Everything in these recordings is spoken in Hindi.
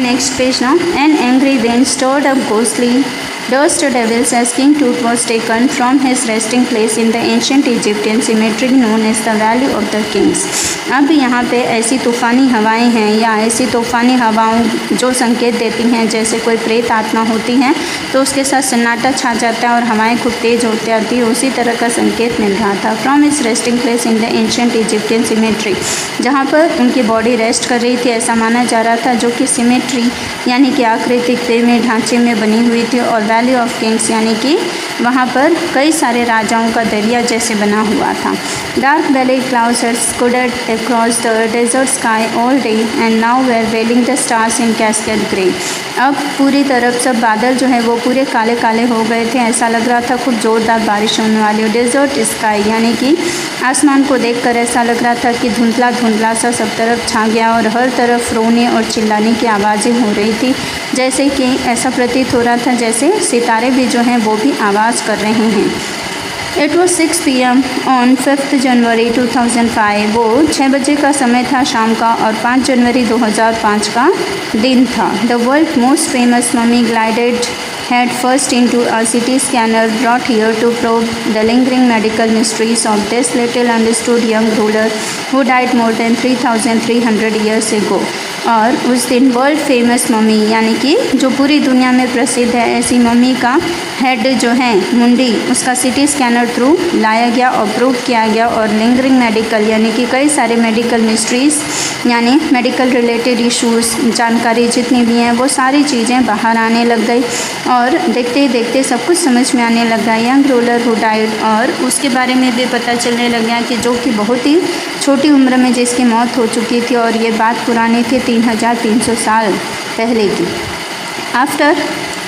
next page now. An angry wind stirred up ghostly dust devils as King Tut was taken from his resting place in the ancient Egyptian cemetery known as the Valley of the Kings. अब यहाँ पे ऐसी तूफ़ानी हवाएं हैं या ऐसी तूफ़ानी हवाओं जो संकेत देती हैं जैसे कोई प्रेत आत्मा होती हैं तो उसके साथ सन्नाटा छा जाता है और हवाएं खूब तेज़ होती आती है, उसी तरह का संकेत मिल रहा था। From his resting place in the ancient Egyptian symmetry, जहाँ पर उनकी बॉडी रेस्ट कर रही थी ऐसा माना जा रहा था, जो कि सिमेट्री यानी कि आकृतिक पिरामिड ढांचे में बनी हुई थी और वैली ऑफ किंग्स यानी कि वहाँ पर कई सारे राजाओं का दरिया जैसे बना हुआ था। Dark valley clouds had scudded across the desert sky all day and now were veiling the stars in cascade grey. अब पूरी तरफ सब बादल जो है वो पूरे काले काले हो गए थे, ऐसा लग रहा था खूब ज़ोरदार बारिश होने वाली हो। डेजर्ट स्काई यानी कि आसमान को देखकर ऐसा लग रहा था कि धुंधला धुंधला सा सब तरफ छा गया और हर तरफ रोने और चिल्लाने की आवाज़ें हो रही थी, जैसे कि ऐसा प्रतीत हो रहा था जैसे सितारे भी जो हैं वो भी आवाज़ कर रहे हैं। It was 6 PM on 5th January 2005। वो 6 बजे का समय था शाम का और 5 जनवरी 2005 का दिन था। The world's most famous mummy glided head first into a CT scanner brought here to probe the lingering medical mysteries of this little understood young ruler who died more than 3,300 years ago। और उस दिन वर्ल्ड फेमस मम्मी यानी कि जो पूरी दुनिया में प्रसिद्ध है ऐसी मम्मी का हेड जो है मुंडी उसका सिटी स्कैनर थ्रू लाया गया और प्रूव किया गया और लिंगरिंग मेडिकल यानी कि कई सारे मेडिकल मिस्ट्रीज़ यानी मेडिकल रिलेटेड इश्यूज़ जानकारी जितनी भी हैं वो सारी चीज़ें बाहर आने लग गई और देखते ही देखते सब कुछ समझ में आने लग गया। यंग रूलर हु डाइड, और उसके बारे में भी पता चलने लग गया कि जो कि बहुत ही छोटी उम्र में जिसकी मौत हो चुकी थी और ये बात पुरानी थी 3,300 साल पहले की।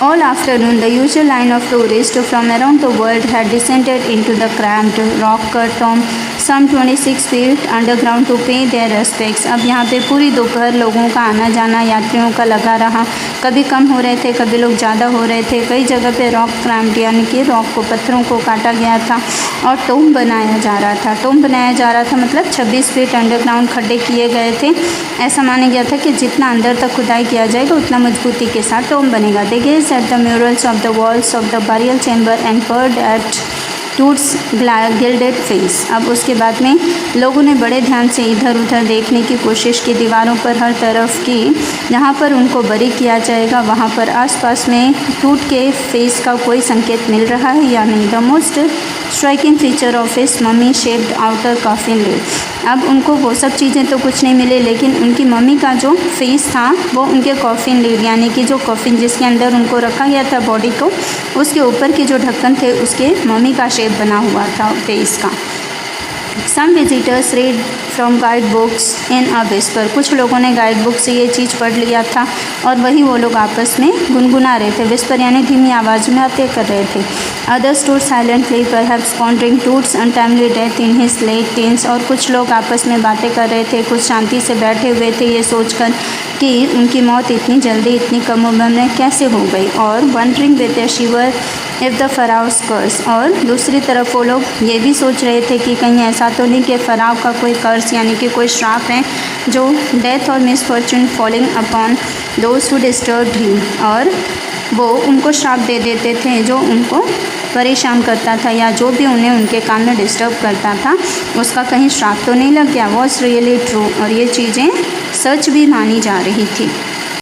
All afternoon, the usual line of tourists from around the world had descended into the cramped rock-cut tomb some 26 feet underground to pay their respects। अब यहाँ पे पूरी दोपहर लोगों का आना जाना यात्रियों का लगा रहा, कभी कम हो रहे थे कभी लोग ज़्यादा हो रहे थे। कई जगह पे रॉक क्रैम्प्ड यानी कि रॉक को पत्थरों को काटा गया था और टोम बनाया जा रहा था। टोम बनाया जा रहा था मतलब 26 फीट अंडरग्राउंड खड्डे किए गए थे। ऐसा माना गया था कि जितना अंदर तक खुदाई किया जाएगा उतना मजबूती के साथ टोम बनेगा। दे gazed at the murals of the walls of the burial chamber and peered at Tut's gilded face। अब उसके बाद में लोगों ने बड़े ध्यान से इधर उधर देखने की कोशिश की, दीवारों पर हर तरफ की जहाँ पर उनको बरी किया जाएगा वहाँ पर आसपास में टूट के फेस का कोई संकेत मिल रहा है या नहीं। The most striking feature of his mummy shaped outer coffin lid. अब उनको वो सब चीज़ें तो कुछ नहीं मिले, लेकिन उनकी मम्मी का जो फेस था वो उनके कॉफिन लिड यानी कि जो कॉफिन जिसके अंदर उनको रखा गया था बॉडी को, उसके ऊपर की जो ढक्कन थे उसके मम्मी का शेप बना हुआ था फेस का। Some visitors read from guide books in a whisper। कुछ लोगों ने गाइड बुक से ये चीज़ पढ़ लिया था और वही वो लोग आपस में गुनगुना रहे थे। विस्पर यानी धीमी आवाज़ में बातें कर रहे थे। Others stood silently, perhaps pondering Tut's untimely death in his late teens। और कुछ लोग आपस में बातें कर रहे थे, कुछ शांति से बैठे हुए थे ये सोचकर कि उनकी मौत इतनी जल्दी इतनी कम उम्र में कैसे हो गई, और wondering with a shiver if the Pharaoh's curse। और दूसरी तरफ वो लोग ये भी सोच रहे थे कि कहीं ऐसा तो नहीं कि फ़राव का कोई कर्स यानी कि कोई श्राप है जो डेथ और misfortune falling upon those who disturbed him, और वो उनको श्राप दे देते थे जो उनको परेशान करता था या जो भी उन्हें उनके काम में डिस्टर्ब करता था उसका कहीं श्राप तो नहीं लग गया। वॉज रियली ट्रू, और ये चीज़ें सच भी मानी जा रही थी।